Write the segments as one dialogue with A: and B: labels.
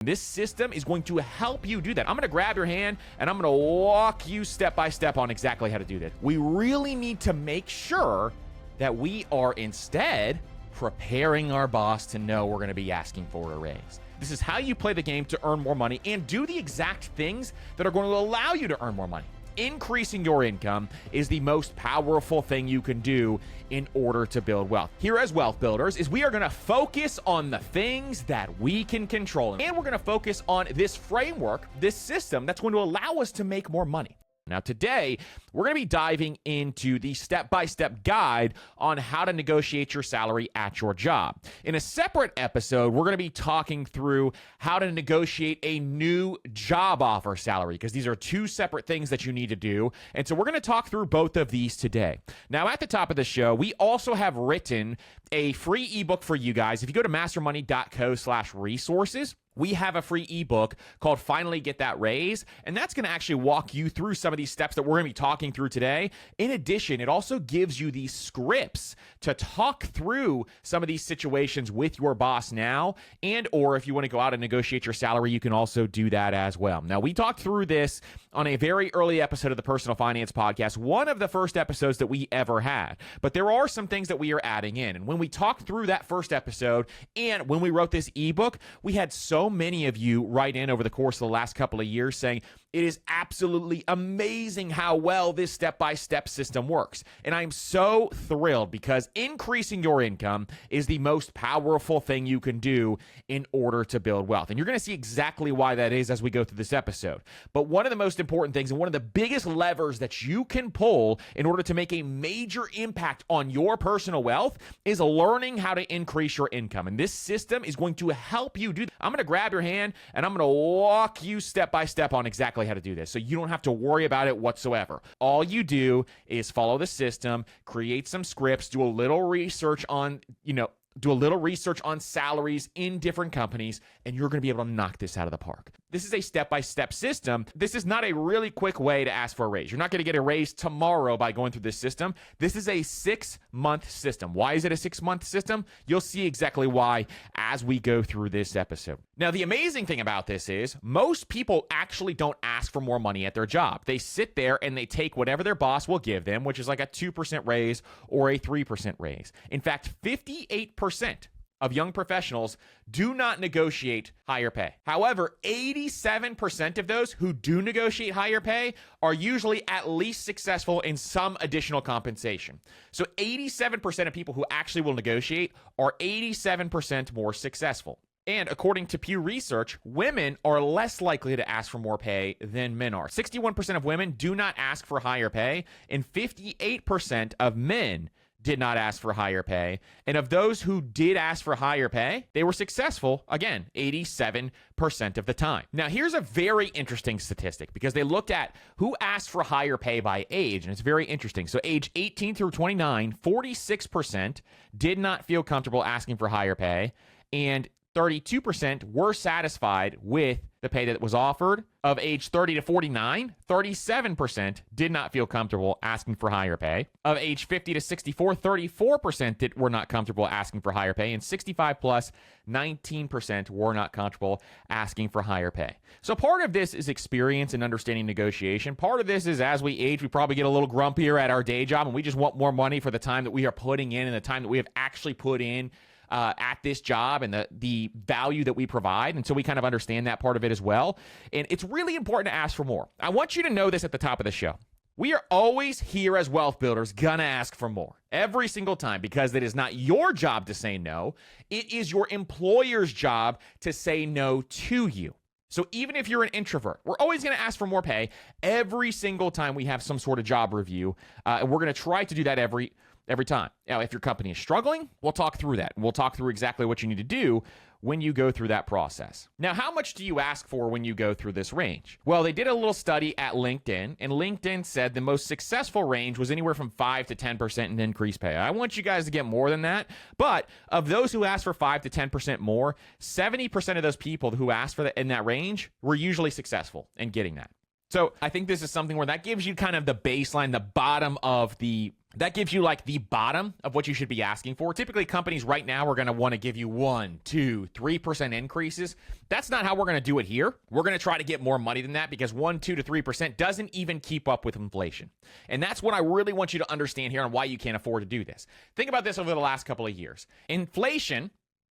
A: This system is going to help you do that. I'm going to grab your hand and I'm going to walk you step by step on exactly how to do this. We really need to make sure that we are instead preparing our boss to know we're going to be asking for a raise. This is how you play the game to earn more money and do the exact things that are going to allow you to earn more money. Increasing your income is the most powerful thing you can do in order to build wealth. Here as Wealth Builders is we are going to focus on the things that we can control. And we're going to focus on this framework, this system that's going to allow us to make more money. Now, today, we're going to be diving into the step-by-step guide on how to negotiate your salary at your job. In a separate episode, we're going to be talking through how to negotiate a new job offer salary, because these are two separate things that you need to do. And so we're going to talk through both of these today. Now, at the top of the show, we also have written a free ebook for you guys. If you go to mastermoney.co/resources, we have a free ebook called Finally Get That Raise, and that's going to actually walk you through some of these steps that we're going to be talking through today. In addition, it also gives you these scripts to talk through some of these situations with your boss now, and or if you want to go out and negotiate your salary, you can also do that as well. Now, we talked through this on a very early episode of the Personal Finance Podcast, one of the first episodes that we ever had, but there are some things that we are adding in. And when we talked through that first episode and when we wrote this ebook, we had so many of you write in over the course of the last couple of years saying, it is absolutely amazing how well this step-by-step system works. And I'm so thrilled because increasing your income is the most powerful thing you can do in order to build wealth. And you're going to see exactly why that is as we go through this episode. But one of the most important things and one of the biggest levers that you can pull in order to make a major impact on your personal wealth is learning how to increase your income. And this system is going to help you do that. I'm going to grab your hand and I'm going to walk you step by step on exactly how to do this. So you don't have to worry about it whatsoever. All you do is follow the system, create some scripts, do a little research on, salaries in different companies, and you're going to be able to knock this out of the park. This is a step-by-step system. This is not a really quick way to ask for a raise. You're not going to get a raise tomorrow by going through this system. This is a 6-month system. Why is it a 6-month system? You'll see exactly why as we go through this episode. Now, the amazing thing about this is most people actually don't ask for more money at their job. They sit there and they take whatever their boss will give them, which is like a 2% raise or a 3% raise. In fact, 58% of young professionals do not negotiate higher pay. However, 87% of those who do negotiate higher pay are usually at least successful in some additional compensation. So 87% of people who actually will negotiate are 87% more successful. And according to Pew Research, women are less likely to ask for more pay than men are. 61% of women do not ask for higher pay, and 58% of men did not ask for higher pay. And of those who did ask for higher pay, they were successful, again, 87% of the time. Now, here's a very interesting statistic because they looked at who asked for higher pay by age, and it's very interesting. So age 18 through 29, 46% did not feel comfortable asking for higher pay, and 32% were satisfied with the pay that was offered. Of age 30 to 49, 37% did not feel comfortable asking for higher pay. Of age 50 to 64, 34% were not comfortable asking for higher pay. And 65 plus, 19% were not comfortable asking for higher pay. So part of this is experience and understanding negotiation. Part of this is as we age, we probably get a little grumpier at our day job and we just want more money for the time that we are putting in and the time that we have actually put in at this job and the value that we provide. And so we kind of understand that part of it as well. And it's really important to ask for more. I want you to know this at the top of the show. We are always here as wealth builders gonna ask for more every single time because it is not your job to say no. It is your employer's job to say no to you. So even if you're an introvert, we're always going to ask for more pay every single time we have some sort of job review. And we're going to try to do that every time. Now, if your company is struggling, we'll talk through that. We'll talk through exactly what you need to do when you go through that process. Now, how much do you ask for when you go through this range? Well, they did a little study at LinkedIn, and LinkedIn said the most successful range was anywhere from 5 to 10% in increased pay. I want you guys to get more than that, but of those who asked for 5 to 10% more, 70% of those people who asked for that in that range were usually successful in getting that. So I think this is something where that gives you kind of the baseline, that gives you like the bottom of what you should be asking for. Typically, companies right now are going to want to give you 1, 2, 3% increases. That's not how we're going to do it here. We're going to try to get more money than that because 1, 2 to 3% doesn't even keep up with inflation. And that's what I really want you to understand here on why you can't afford to do this. Think about this over the last couple of years. Inflation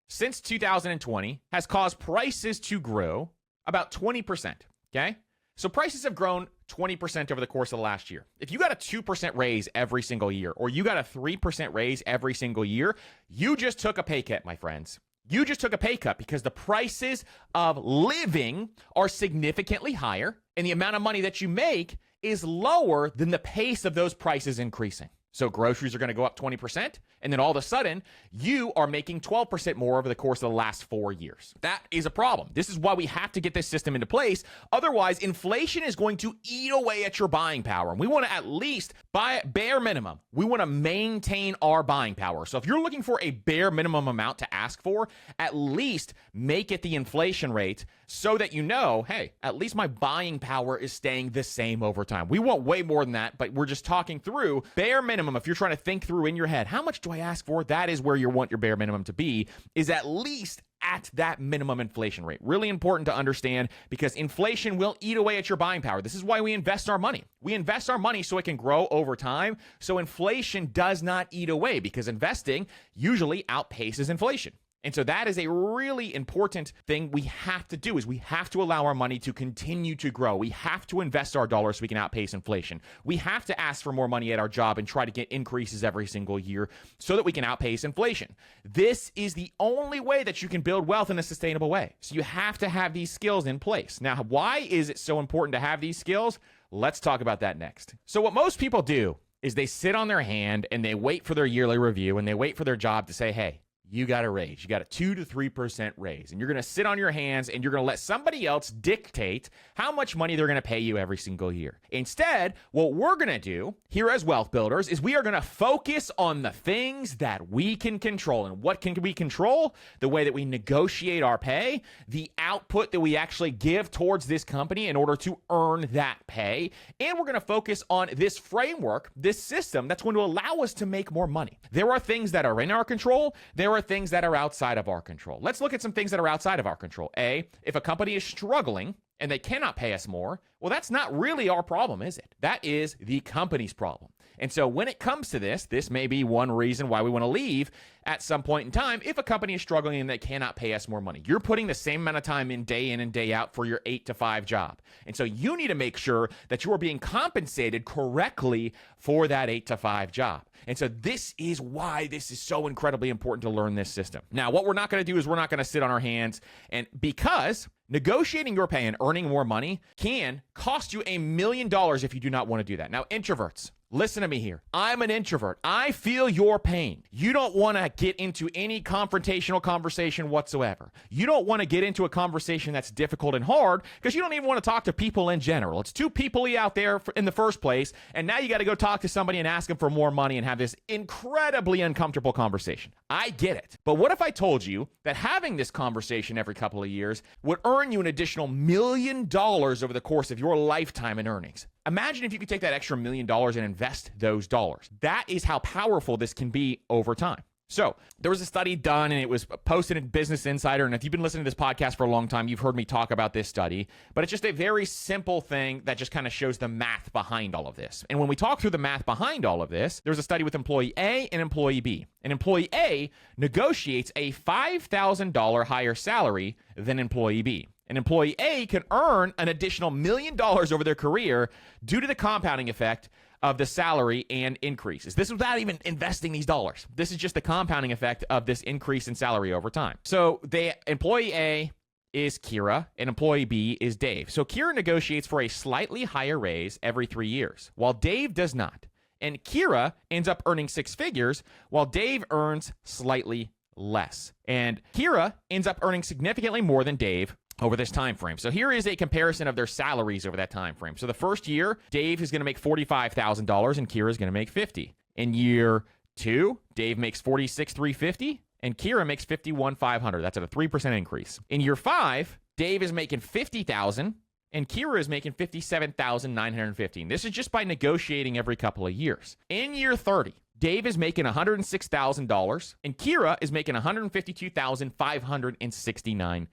A: since 2020 has caused prices to grow about 20%. Okay? So prices have grown 20% over the course of the last year. If you got a 2% raise every single year, or you got a 3% raise every single year, you just took a pay cut, my friends. You just took a pay cut because the prices of living are significantly higher, and the amount of money that you make is lower than the pace of those prices increasing. So groceries are going to go up 20%, and then all of a sudden, you are making 12% more over the course of the last 4 years. That is a problem. This is why we have to get this system into place. Otherwise, inflation is going to eat away at your buying power. And we want to at least, by bare minimum, we want to maintain our buying power. So if you're looking for a bare minimum amount to ask for, at least make it the inflation rate so that you know, hey, at least my buying power is staying the same over time. We want way more than that, but we're just talking through bare minimum. If you're trying to think through in your head, how much do I ask for? That is where you want your bare minimum to be, is at least at that minimum inflation rate. Really important to understand because inflation will eat away at your buying power. This is why we invest our money. We invest our money so it can grow over time. So inflation does not eat away because investing usually outpaces inflation. And so that is a really important thing we have to do is we have to allow our money to continue to grow. We have to invest our dollars so we can outpace inflation. We have to ask for more money at our job and try to get increases every single year so that we can outpace inflation. This is the only way that you can build wealth in a sustainable way. So you have to have these skills in place. Now, why is it so important to have these skills? Let's talk about that next. So what most people do is they sit on their hand and they wait for their yearly review and they wait for their job to say, hey, you got a raise. You got a 2 to 3% raise. And you're going to sit on your hands and you're going to let somebody else dictate how much money they're going to pay you every single year. Instead, what we're going to do here as wealth builders is we are going to focus on the things that we can control. And what can we control? The way that we negotiate our pay, the output that we actually give towards this company in order to earn that pay. And we're going to focus on this framework, this system that's going to allow us to make more money. There are things that are in our control. There are things that are outside of our control. Let's look at some things that are outside of our control. If a company is struggling and they cannot pay us more, well, that's not really our problem, is it? That is the company's problem. And so when it comes to this may be one reason why we want to leave at some point in time if a company is struggling and they cannot pay us more money. You're putting the same amount of time in and day out for your 8 to 5 job. And so you need to make sure that you are being compensated correctly for that 8 to 5 job. And so this is why this is so incredibly important to learn this system. Now, what we're not going to do is we're not going to sit on our hands, and because negotiating your pay and earning more money can cost you $1 million if you do not want to do that. Now, introverts, listen to me here. I'm an introvert. I feel your pain. You don't want to get into any confrontational conversation whatsoever. You don't want to get into a conversation that's difficult and hard because you don't even want to talk to people in general. It's too people-y out there in the first place, and now you got to go talk to somebody and ask them for more money and have this incredibly uncomfortable conversation. I get it. But what if I told you that having this conversation every couple of years would earn you an additional $1 million over the course of your lifetime in earnings? Imagine if you could take that extra $1 million and invest those dollars. That is how powerful this can be over time. So there was a study done and it was posted in Business Insider. And if you've been listening to this podcast for a long time, you've heard me talk about this study. But it's just a very simple thing that just kind of shows the math behind all of this. And when we talk through the math behind all of this, there's a study with employee A and employee B. And employee A negotiates a $5,000 higher salary than employee B. An employee A can earn an additional $1 million over their career due to the compounding effect of the salary and increases. This is without even investing these dollars. This is just the compounding effect of this increase in salary over time. So employee A is Kira and employee B is Dave. So Kira negotiates for a slightly higher raise every 3 years, while Dave does not. And Kira ends up earning 6 figures, while Dave earns slightly less. And Kira ends up earning significantly more than Dave over this time frame. So here is a comparison of their salaries over that time frame. So the first year, Dave is going to make $45,000 and Kira is going to make $50,000. In year 2, Dave makes $46,350 and Kira makes $51,500. That's at a 3% increase. In year 5, Dave is making $50,000, and Kira is making $57,915. This is just by negotiating every couple of years. In year 30, Dave is making $106,000, and Kira is making $152,569.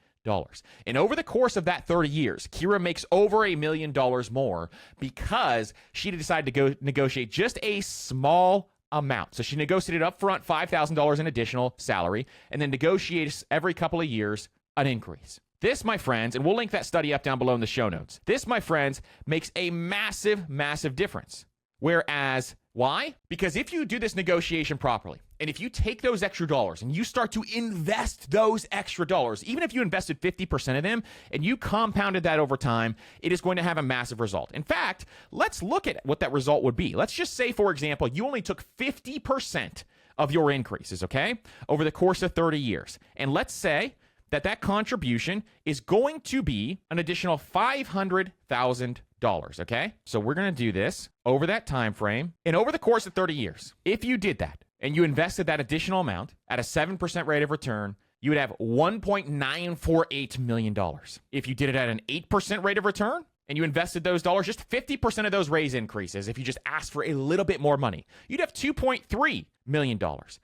A: And over the course of that 30 years, Kira makes over $1 million more because she decided to go negotiate just a small amount. So she negotiated up front $5,000 in additional salary and then negotiates every couple of years an increase. This, my friends, and we'll link that study up down below in the show notes. This, my friends, makes a massive, massive difference. Whereas, why? Because if you do this negotiation properly, and if you take those extra dollars and you start to invest those extra dollars, even if you invested 50% of them and you compounded that over time, it is going to have a massive result. In fact, let's look at what that result would be. Let's just say, for example, you only took 50% of your increases, okay, over the course of 30 years. And let's say that contribution is going to be an additional $500,000, okay? So we're going to do this over that time frame. And over the course of 30 years, if you did that and you invested that additional amount at a 7% rate of return, you would have $1.948 million. If you did it at an 8% rate of return and you invested those dollars, just 50% of those raise increases, if you just asked for a little bit more money, you'd have $2.3 million.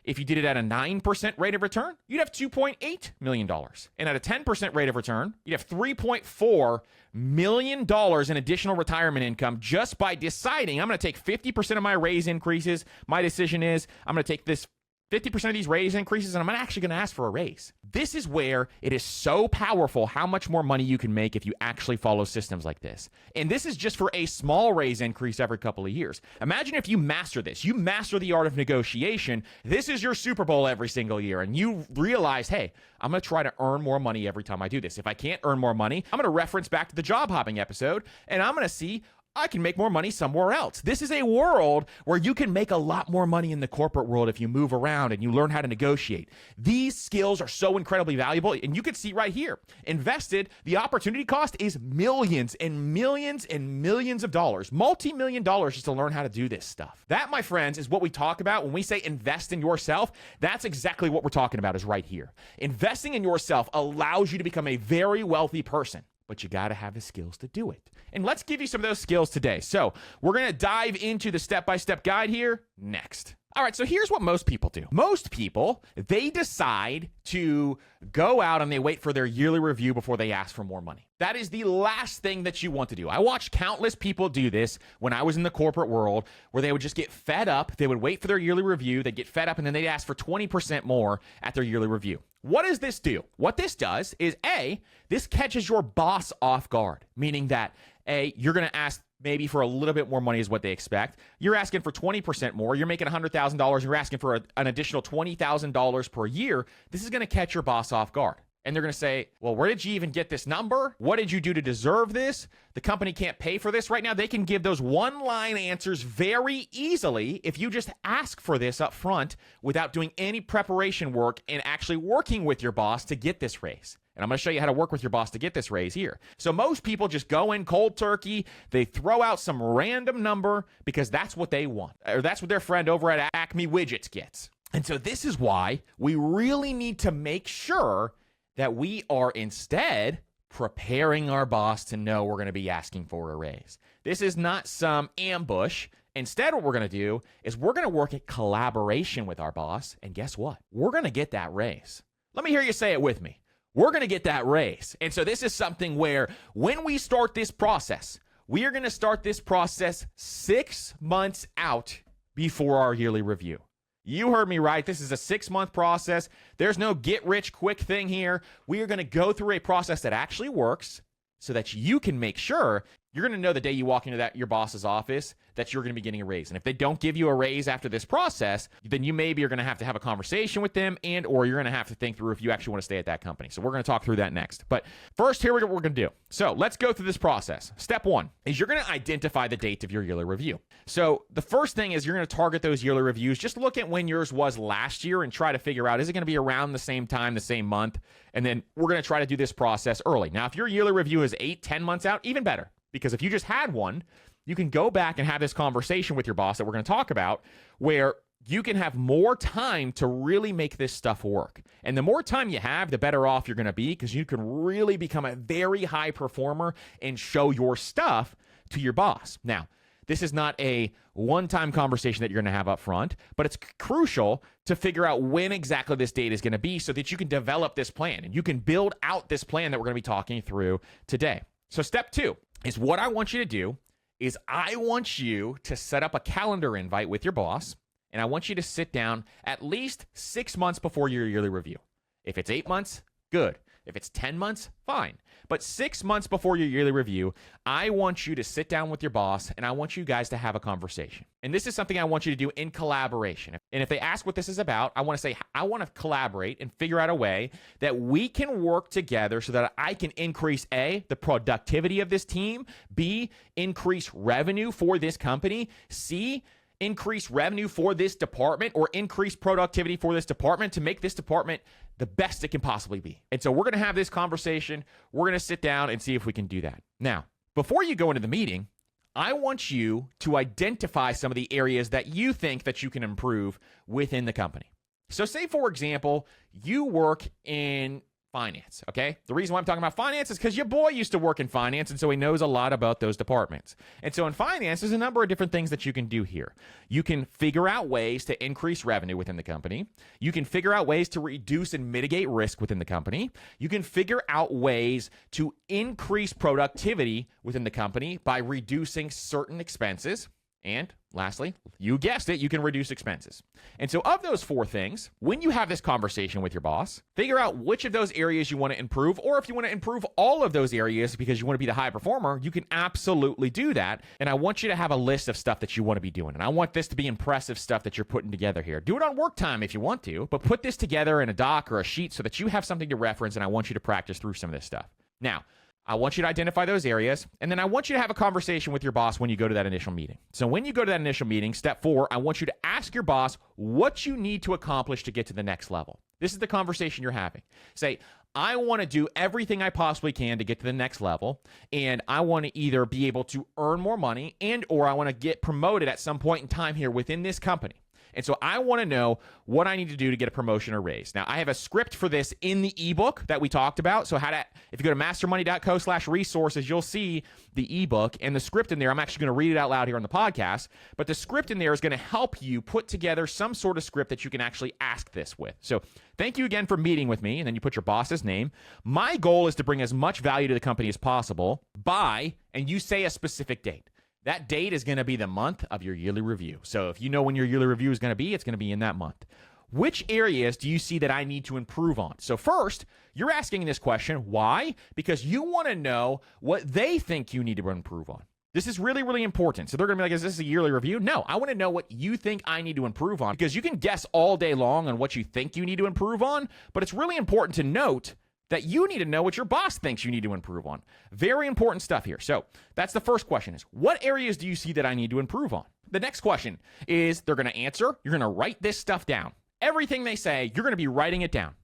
A: If you did it at a 9% rate of return, you'd have $2.8 million. And at a 10% rate of return, you'd have $3.4 million in additional retirement income just by deciding I'm going to take 50% of my raise increases. My decision is I'm going to take this 50% of these raise increases, and I'm actually going to ask for a raise. This is where it is so powerful how much more money you can make if you actually follow systems like this. And this is just for a small raise increase every couple of years. Imagine if you master this. You master the art of negotiation. This is your Super Bowl every single year, and you realize, hey, I'm going to try to earn more money every time I do this. If I can't earn more money, I'm going to reference back to the job hopping episode, and I'm going to see I can make more money somewhere else. This is a world where you can make a lot more money in the corporate world if you move around and you learn how to negotiate. These skills are so incredibly valuable, and you can see right here, invested, the opportunity cost is millions and millions and millions of dollars, multi-million dollars just to learn how to do this stuff. That, my friends, is what we talk about when we say invest in yourself. That's exactly what we're talking about is right here. Investing in yourself allows you to become a very wealthy person, but you got to have the skills to do it. And let's give you some of those skills today. So we're going to dive into the step-by-step guide here next. All right, so here's what most people do. Most people, they decide to go out and they wait for their yearly review before they ask for more money. That is the last thing that you want to do. I watched countless people do this when I was in the corporate world, where they would just get fed up. They would wait for their yearly review. They'd get fed up, and then they'd ask for 20% more at their yearly review. What does this do? What this does is, A, this catches your boss off guard, meaning that, A, you're going to ask maybe for a little bit more money is what they expect. You're asking for 20% more. You're making $100,000. You're asking for an additional $20,000 per year. This is going to catch your boss off guard. And they're going to say, well, where did you even get this number? What did you do to deserve this? The company can't pay for this right now. They can give those one-line answers very easily if you just ask for this up front without doing any preparation work and actually working with your boss to get this raise. And I'm going to show you how to work with your boss to get this raise here. So most people just go in cold turkey. They throw out some random number because that's what they want, or that's what their friend over at Acme Widgets gets. And so this is why we really need to make sure that we are instead preparing our boss to know we're going to be asking for a raise. This is not some ambush. Instead, what we're going to do is we're going to work in collaboration with our boss. And guess what? We're going to get that raise. Let me hear you say it with me. We're going to get that raise. And so this is something where when we start this process, we are going to start this process 6 months out before our yearly review. You heard me right. This is a 6-month process. There's no get-rich-quick thing here. We are going to go through a process that actually works so that you can make sure you're going to know the day you walk into your boss's office that you're going to be getting a raise. And if they don't give you a raise after this process, then you maybe are going to have a conversation with them, and or you're going to have to think through if you actually want to stay at that company. So we're going to talk through that next. But first, here we go. What we're going to do. So let's go through this process. Step 1 is you're going to identify the date of your yearly review. So the first thing is you're going to target those yearly reviews. Just look at when yours was last year and try to figure out, is it going to be around the same time, the same month? And then we're going to try to do this process early. Now, if your yearly review is 8-10 months out, even better. Because if you just had one, you can go back and have this conversation with your boss that we're going to talk about, where you can have more time to really make this stuff work. And the more time you have, the better off you're going to be, because you can really become a very high performer and show your stuff to your boss. Now, this is not a one-time conversation that you're going to have up front, but it's crucial to figure out when exactly this date is going to be so that you can develop this plan and you can build out this plan that we're going to be talking through today. So step 2 is what I want you to do is I want you to set up a calendar invite with your boss, and I want you to sit down at least 6 months before your yearly review. If it's 8 months, good. If it's 10 months, fine. But 6 months before your yearly review, I want you to sit down with your boss and I want you guys to have a conversation. And this is something I want you to do in collaboration. And if they ask what this is about, I want to say, I want to collaborate and figure out a way that we can work together so that I can increase A, the productivity of this team, B, increase revenue for this company, C, increase revenue for this department or increase productivity for this department to make this department the best it can possibly be. And so we're going to have this conversation. We're going to sit down and see if we can do that. Now, before you go into the meeting, I want you to identify some of the areas that you think that you can improve within the company. So say, for example, you work in finance, okay? The reason why I'm talking about finance is because your boy used to work in finance, and so he knows a lot about those departments. And so in finance, there's a number of different things that you can do here. You can figure out ways to increase revenue within the company. You can figure out ways to reduce and mitigate risk within the company. You can figure out ways to increase productivity within the company by reducing certain expenses. And lastly, you guessed it, you can reduce expenses. And so of those 4 things, when you have this conversation with your boss, figure out which of those areas you want to improve, or if you want to improve all of those areas because you want to be the high performer, you can absolutely do that. And I want you to have a list of stuff that you want to be doing. And I want this to be impressive stuff that you're putting together here. Do it on work time if you want to, but put this together in a doc or a sheet so that you have something to reference, and I want you to practice through some of this stuff. Now, I want you to identify those areas, and then I want you to have a conversation with your boss when you go to that initial meeting. So when you go to that initial meeting, step 4, I want you to ask your boss what you need to accomplish to get to the next level. This is the conversation you're having. Say, I want to do everything I possibly can to get to the next level, and I want to either be able to earn more money and or I want to get promoted at some point in time here within this company. And so I want to know what I need to do to get a promotion or raise. Now, I have a script for this in the ebook that we talked about. So if you go to mastermoney.co/resources, you'll see the ebook and the script in there. I'm actually going to read it out loud here on the podcast, but the script in there is going to help you put together some sort of script that you can actually ask this with. So thank you again for meeting with me. And then you put your boss's name. My goal is to bring as much value to the company as possible by, and you say a specific date. That date is going to be the month of your yearly review. So if you know when your yearly review is going to be, it's going to be in that month. Which areas do you see that I need to improve on? So first, you're asking this question. Why? Because you want to know what they think you need to improve on. This is really, really important. So they're going to be like, is this a yearly review? No, I want to know what you think I need to improve on, because you can guess all day long on what you think you need to improve on, but it's really important to note that you need to know what your boss thinks you need to improve on. Very important stuff here. So that's the first question, is what areas do you see that I need to improve on? The next question is they're going to answer. You're going to write this stuff down. Everything they say, you're going to be writing it down.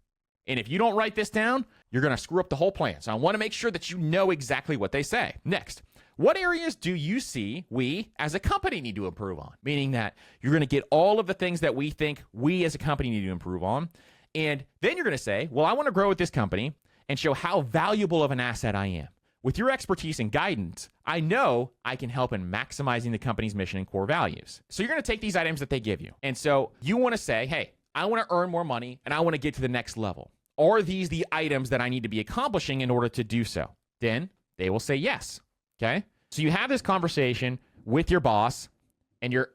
A: And if you don't write this down, you're going to screw up the whole plan. So I want to make sure that you know exactly what they say. Next, what areas do you see we as a company need to improve on? Meaning that you're going to get all of the things that we think we as a company need to improve on. And then you're going to say, well, I want to grow with this company and show how valuable of an asset I am. With your expertise and guidance, I know I can help in maximizing the company's mission and core values. So you're going to take these items that they give you. And so you want to say, hey, I want to earn more money and I want to get to the next level. Are these the items that I need to be accomplishing in order to do so? Then they will say yes. Okay? So you have this conversation with your boss, and you're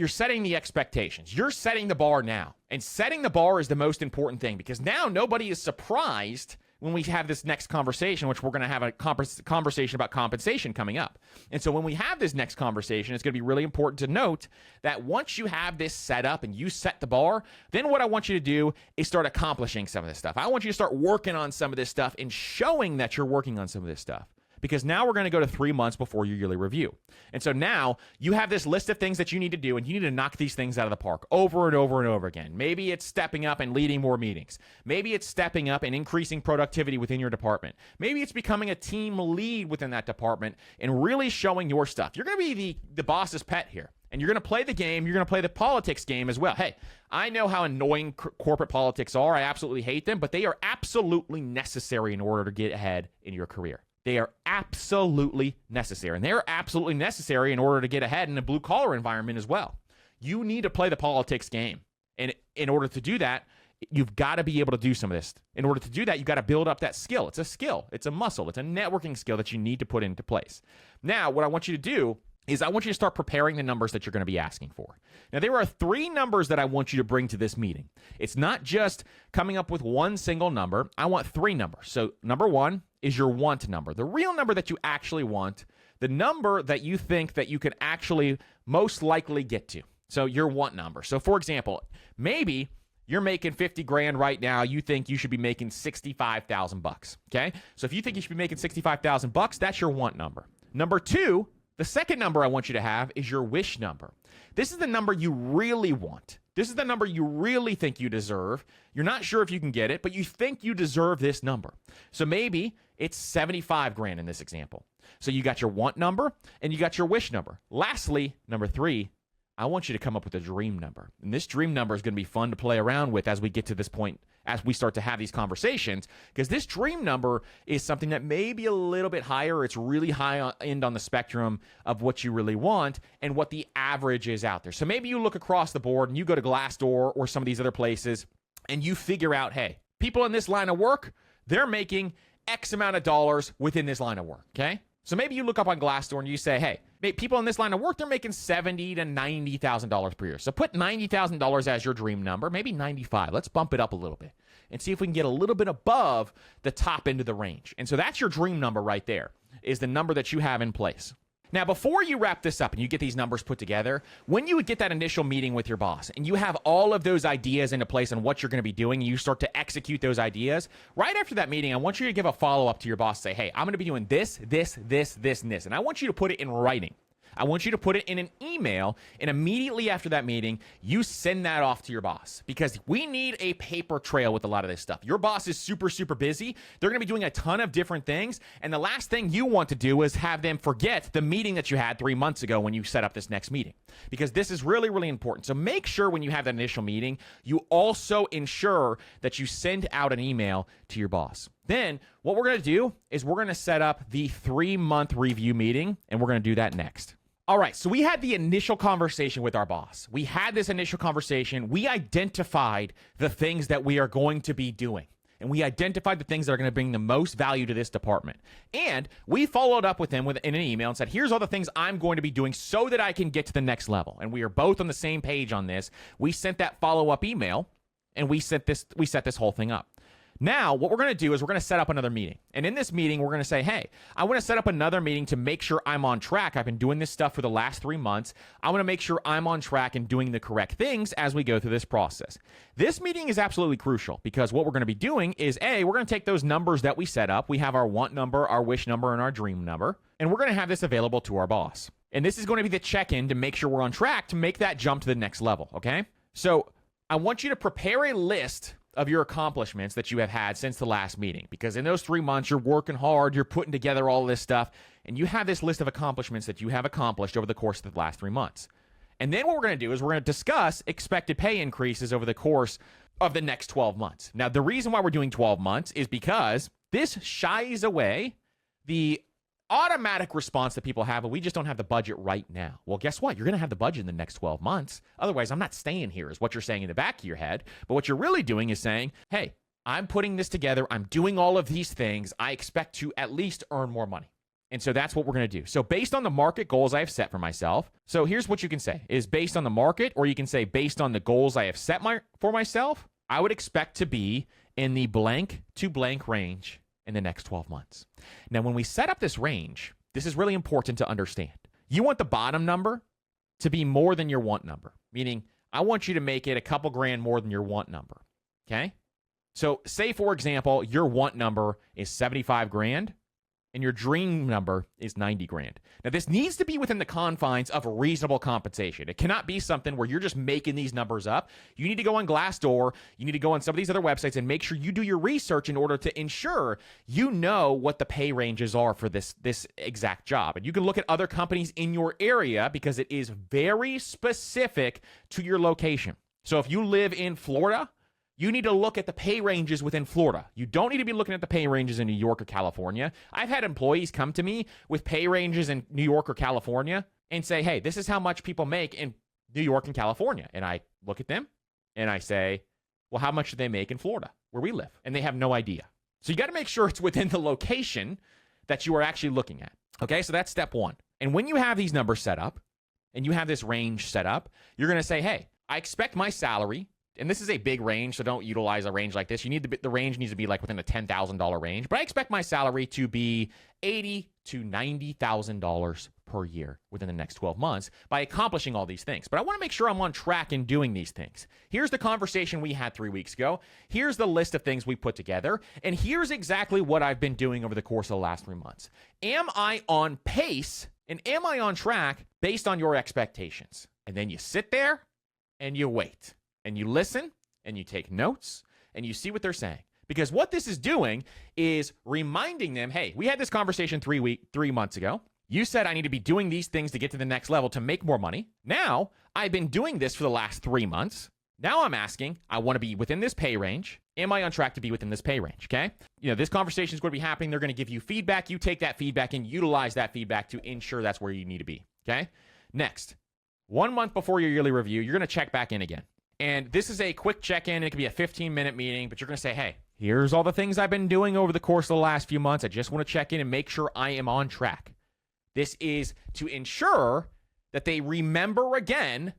A: setting the expectations. You're setting the bar now. And setting the bar is the most important thing, because now nobody is surprised when we have this next conversation, which we're going to have a conversation about compensation coming up. And so when we have this next conversation, it's going to be really important to note that once you have this set up and you set the bar, then what I want you to do is start accomplishing some of this stuff. I want you to start working on some of this stuff and showing that you're working on some of this stuff. Because now we're going to go to 3 months before your yearly review. And so now you have this list of things that you need to do, and you need to knock these things out of the park over and over and over again. Maybe it's stepping up and leading more meetings. Maybe it's stepping up and increasing productivity within your department. Maybe it's becoming a team lead within that department and really showing your stuff. You're going to be the boss's pet here. And you're going to play the game. You're going to play the politics game as well. Hey, I know how annoying corporate politics are. I absolutely hate them, but they are absolutely necessary in order to get ahead in your career. They are absolutely necessary. And they are absolutely necessary in order to get ahead in a blue-collar environment as well. You need to play the politics game. And in order to do that, you've got to be able to do some of this. In order to do that, you've got to build up that skill. It's a skill. It's a muscle. It's a networking skill that you need to put into place. Now, what I want you to do is I want you to start preparing the numbers that you're going to be asking for. Now, there are 3 numbers that I want you to bring to this meeting. It's not just coming up with one single number. I want 3 numbers. So number 1 is your want number, the real number that you actually want, the number that you think that you can actually most likely get to. So your want number. So for example, maybe you're making 50 grand right now. You think you should be making 65,000 bucks. Okay. So if you think you should be making 65,000 bucks, that's your want number. Number 2, the second number I want you to have is your wish number. This is the number you really want. This is the number you really think you deserve. You're not sure if you can get it, but you think you deserve this number. So maybe it's 75 grand in this example. So you got your want number and you got your wish number. Lastly, number 3, I want you to come up with a dream number. And this dream number is going to be fun to play around with as we get to this point, as we start to have these conversations, because this dream number is something that may be a little bit higher. It's really high end on the spectrum of what you really want and what the average is out there. So maybe you look across the board and you go to Glassdoor or some of these other places and you figure out, hey, people in this line of work, they're making X amount of dollars within this line of work, okay? So maybe you look up on Glassdoor and you say, hey, people in this line of work, they're making $70,000 to $90,000 per year. So put $90,000 as your dream number, maybe 95. Let's bump it up a little bit and see if we can get a little bit above the top end of the range. And so that's your dream number right there, is the number that you have in place. Now, before you wrap this up and you get these numbers put together, when you get that initial meeting with your boss and you have all of those ideas into place on what you're going to be doing, and you start to execute those ideas, right after that meeting, I want you to give a follow-up to your boss. Say, hey, I'm going to be doing this, this, this, this, and this. And I want you to put it in writing. I want you to put it in an email, and immediately after that meeting, you send that off to your boss, because we need a paper trail with a lot of this stuff. Your boss is super, super busy. They're going to be doing a ton of different things, and the last thing you want to do is have them forget the meeting that you had 3 months ago when you set up this next meeting, because this is really, really important. So make sure when you have that initial meeting, you also ensure that you send out an email to your boss. Then what we're going to do is we're going to set up the 3-month review meeting, and we're going to do that next. All right, so we had the initial conversation with our boss. We had this initial conversation. We identified the things that we are going to be doing, and we identified the things that are going to bring the most value to this department. And we followed up with him in an email and said, here's all the things I'm going to be doing so that I can get to the next level. And we are both on the same page on this. We sent that follow-up email, and we set this whole thing up. Now, what we're going to do is we're going to set up another meeting. And in this meeting, we're going to say, hey, I want to set up another meeting to make sure I'm on track. I've been doing this stuff for the last 3 months. I want to make sure I'm on track and doing the correct things as we go through this process. This meeting is absolutely crucial, because what we're going to be doing is, we're going to take those numbers that we set up. We have our want number, our wish number, and our dream number. And we're going to have this available to our boss. And this is going to be the check-in to make sure we're on track to make that jump to the next level, okay? So I want you to prepare a list of your accomplishments that you have had since the last meeting, because in those 3 months, you're working hard, you're putting together all this stuff, and you have this list of accomplishments that you have accomplished over the course of the last 3 months. And then what we're going to do is we're going to discuss expected pay increases over the course of the next 12 months. Now, the reason why we're doing 12 months is because this shies away the automatic response that people have, but we just don't have the budget right now. Well, guess what? You're going to have the budget in the next 12 months. Otherwise, I'm not staying here, is what you're saying in the back of your head. But what you're really doing is saying, hey, I'm putting this together. I'm doing all of these things. I expect to at least earn more money. And so that's what we're going to do. So based on the market goals I have set for myself, so here's what you can say is based on the market, or you can say based on the goals I have set for myself, I would expect to be in the blank to blank range in the next 12 months. Now, when we set up this range, this is really important to understand. You want the bottom number to be more than your want number, meaning I want you to make it a couple grand more than your want number, okay? So say, for example, your want number is 75 grand. and your dream number is 90 grand. Now, this needs to be within the confines of reasonable compensation. It cannot be something where you're just making these numbers up. You need to go on Glassdoor. You need to go on some of these other websites and make sure you do your research in order to ensure you know what the pay ranges are for this exact job. And you can look at other companies in your area because it is very specific to your location. So if you live in Florida, you need to look at the pay ranges within Florida. You don't need to be looking at the pay ranges in New York or California. I've had employees come to me with pay ranges in New York or California and say, hey, this is how much people make in New York and California. And I look at them and I say, well, how much do they make in Florida where we live? And they have no idea. So you got to make sure it's within the location that you are actually looking at. Okay, so that's step one. And when you have these numbers set up and you have this range set up, you're going to say, hey, I expect my salary. And this is a big range, so don't utilize a range like this. You need the range needs to be like within a $10,000 range. But I expect my salary to be $80,000 to $90,000 per year within the next 12 months by accomplishing all these things. But I want to make sure I'm on track in doing these things. Here's the conversation we had 3 weeks ago. Here's the list of things we put together. And here's exactly what I've been doing over the course of the last 3 months. Am I on pace and am I on track based on your expectations? And then you sit there and you wait. And you listen, and you take notes, and you see what they're saying. Because what this is doing is reminding them, hey, we had this conversation 3 months ago. You said I need to be doing these things to get to the next level to make more money. Now, I've been doing this for the last 3 months. Now I'm asking, I want to be within this pay range. Am I on track to be within this pay range, okay? This conversation is going to be happening. They're going to give you feedback. You take that feedback and utilize that feedback to ensure that's where you need to be, okay? Next, 1 month before your yearly review, you're going to check back in again. And this is a quick check-in. It could be a 15-minute meeting, but you're going to say, hey, here's all the things I've been doing over the course of the last few months. I just want to check in and make sure I am on track. This is to ensure that they remember again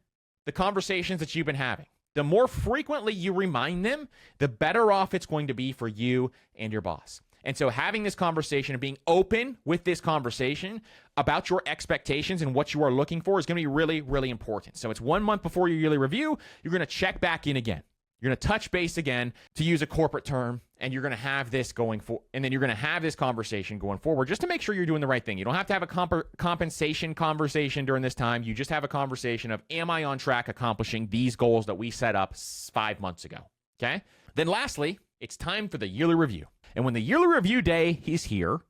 A: the conversations that you've been having. The more frequently you remind them, the better off it's going to be for you and your boss. And so having this conversation and being open with this conversation about your expectations and what you are looking for is going to be really, really important. So it's 1 month before your yearly review. You're going to check back in again. You're going to touch base again, to use a corporate term, and you're going to have this and then you're going to have this conversation going forward just to make sure you're doing the right thing. You don't have to have a compensation conversation during this time. You just have a conversation of, am I on track accomplishing these goals that we set up 5 months ago? Okay. Then lastly, it's time for the yearly review. And when the yearly review day is here,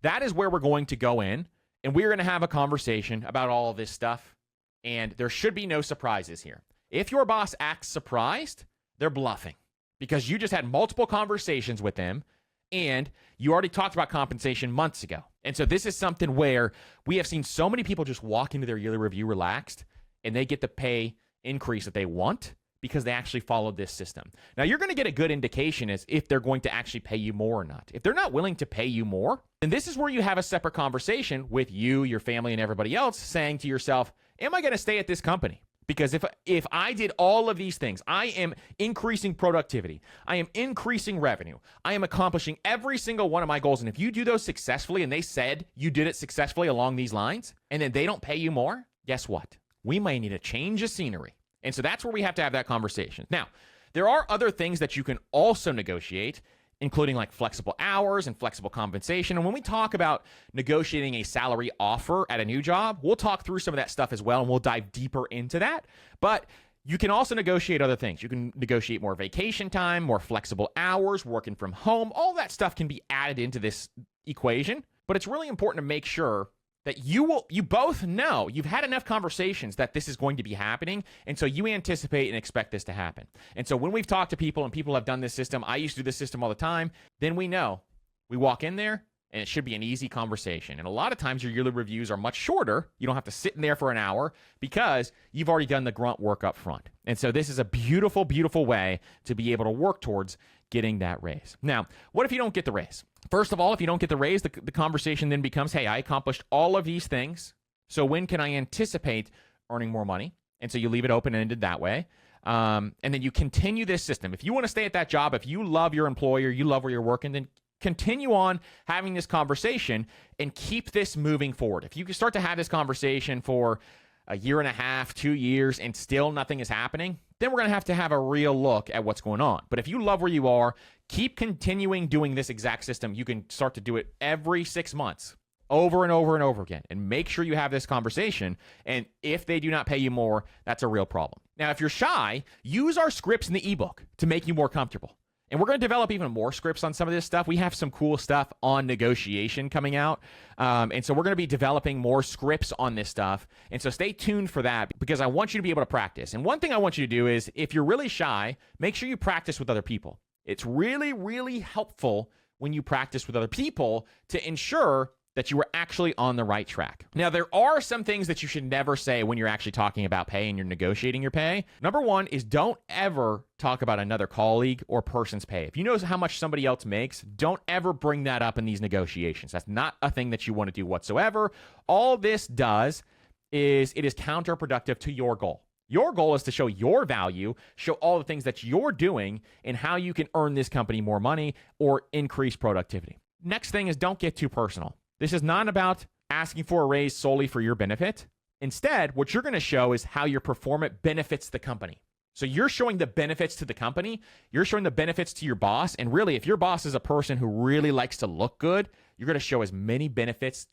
A: that is where we're going to go in and we're going to have a conversation about all of this stuff. And there should be no surprises here. If your boss acts surprised, they're bluffing because you just had multiple conversations with them and you already talked about compensation months ago. And so this is something where we have seen so many people just walk into their yearly review relaxed and they get the pay increase that they want because they actually followed this system. Now, you're going to get a good indication as if they're going to actually pay you more or not. If they're not willing to pay you more, then this is where you have a separate conversation with you, your family, and everybody else saying to yourself, am I going to stay at this company? Because if I did all of these things, I am increasing productivity, I am increasing revenue, I am accomplishing every single one of my goals. And if you do those successfully and they said you did it successfully along these lines, and then they don't pay you more, guess what? We may need a change of scenery. And so that's where we have to have that conversation. Now, there are other things that you can also negotiate, including like flexible hours and flexible compensation. And when we talk about negotiating a salary offer at a new job, we'll talk through some of that stuff as well, and we'll dive deeper into that. But you can also negotiate other things. You can negotiate more vacation time, more flexible hours, working from home. All that stuff can be added into this equation. But it's really important to make sure that you both know you've had enough conversations that this is going to be happening, and so you anticipate and expect this to happen. And so when we've talked to people and people have done this system, I used to do this system all the time, then we know we walk in there and it should be an easy conversation. And a lot of times your yearly reviews are much shorter. You don't have to sit in there for an hour because you've already done the grunt work up front. And so this is a beautiful, beautiful way to be able to work towards getting that raise. Now, what if you don't get the raise? First of all, if you don't get the raise, the conversation then becomes, hey, I accomplished all of these things. So when can I anticipate earning more money? And so you leave it open-ended that way. And then you continue this system. If you want to stay at that job, if you love your employer, you love where you're working, then continue on having this conversation and keep this moving forward. If you can start to have this conversation for a year and a half, 2 years, and still nothing is happening, then we're going to have a real look at what's going on. But if you love where you are, keep continuing doing this exact system. You can start to do it every 6 months, over and over and over again, and make sure you have this conversation. And if they do not pay you more, that's a real problem. Now, if you're shy, use our scripts in the ebook to make you more comfortable. And we're going to develop even more scripts on some of this stuff. We have some cool stuff on negotiation coming out. And so we're going to be developing more scripts on this stuff. And so stay tuned for that, because I want you to be able to practice. And one thing I want you to do is, if you're really shy, make sure you practice with other people. It's really, really helpful when you practice with other people to ensure that you are actually on the right track. Now, there are some things that you should never say when you're actually talking about pay and you're negotiating your pay. Number one is, don't ever talk about another colleague or person's pay. If you know how much somebody else makes, don't ever bring that up in these negotiations. That's not a thing that you want to do whatsoever. All this does is it is counterproductive to your goal. Your goal is to show your value, show all the things that you're doing and how you can earn this company more money or increase productivity. Next thing is, don't get too personal. This is not about asking for a raise solely for your benefit. Instead, what you're going to show is how your performance benefits the company. So you're showing the benefits to the company, you're showing the benefits to your boss, and really, if your boss is a person who really likes to look good, you're going to show as many benefits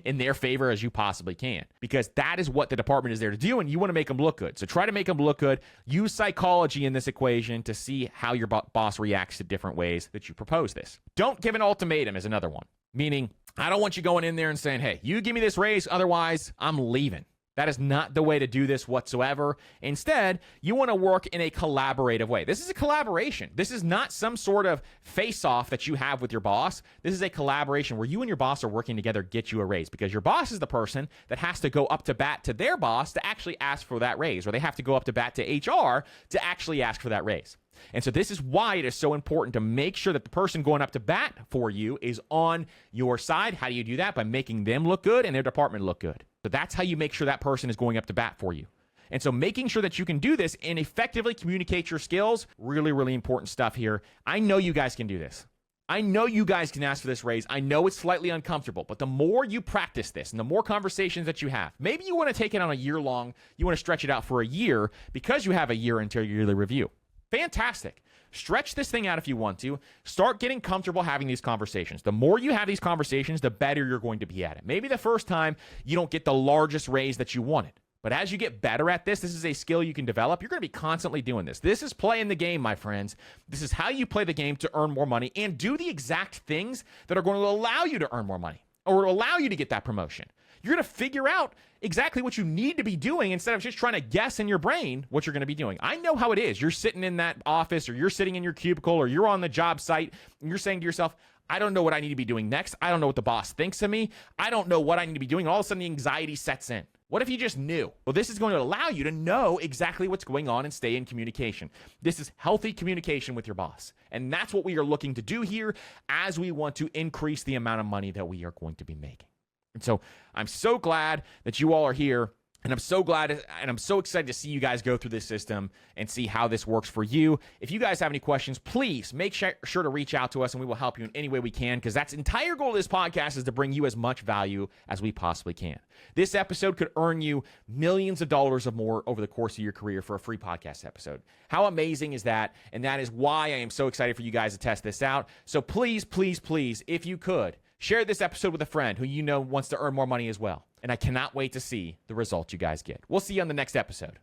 A: in their favor as you possibly can, because that is what the department is there to do, and you want to make them look good. So try to make them look good. Use psychology in this equation to see how your boss reacts to different ways that you propose this. Don't give an ultimatum is another one, meaning I don't want you going in there and saying, hey, you give me this raise, otherwise I'm leaving. That is not the way to do this whatsoever. Instead, you want to work in a collaborative way. This is a collaboration. This is not some sort of face-off that you have with your boss. This is a collaboration where you and your boss are working together to get you a raise, because your boss is the person that has to go up to bat to their boss to actually ask for that raise, or they have to go up to bat to HR to actually ask for that raise. And so this is why it is so important to make sure that the person going up to bat for you is on your side. How do you do that? By making them look good and their department look good. So that's how you make sure that person is going up to bat for you. And so making sure that you can do this and effectively communicate your skills, really, really important stuff here. I know you guys can do this. I know you guys can ask for this raise. I know it's slightly uncomfortable, but the more you practice this and the more conversations that you have, maybe you want to take it on a year long, you want to stretch it out for a year because you have a year until your yearly review. Fantastic. Stretch this thing out if you want to. Start getting comfortable having these conversations. The more you have these conversations, the better you're going to be at it. Maybe the first time you don't get the largest raise that you wanted, but as you get better at this is a skill you can develop. You're going to be constantly doing this. This is playing the game, my friends. This is how you play the game to earn more money and do the exact things that are going to allow you to earn more money or allow you to get that promotion. You're going to figure out exactly what you need to be doing instead of just trying to guess in your brain what you're going to be doing. I know how it is. You're sitting in that office, or you're sitting in your cubicle, or you're on the job site, and you're saying to yourself, I don't know what I need to be doing next. I don't know what the boss thinks of me. I don't know what I need to be doing. All of a sudden, the anxiety sets in. What if you just knew? Well, this is going to allow you to know exactly what's going on and stay in communication. This is healthy communication with your boss. And that's what we are looking to do here as we want to increase the amount of money that we are going to be making. And so I'm so glad that you all are here, and I'm so glad and I'm so excited to see you guys go through this system and see how this works for you. If you guys have any questions, please make sure to reach out to us, and we will help you in any way we can, because that's the entire goal of this podcast, is to bring you as much value as we possibly can. This episode could earn you millions of dollars or more over the course of your career for a free podcast episode. How amazing is that? And that is why I am so excited for you guys to test this out. So please, please, please, if you could, share this episode with a friend who you know wants to earn more money as well. And I cannot wait to see the results you guys get. We'll see you on the next episode.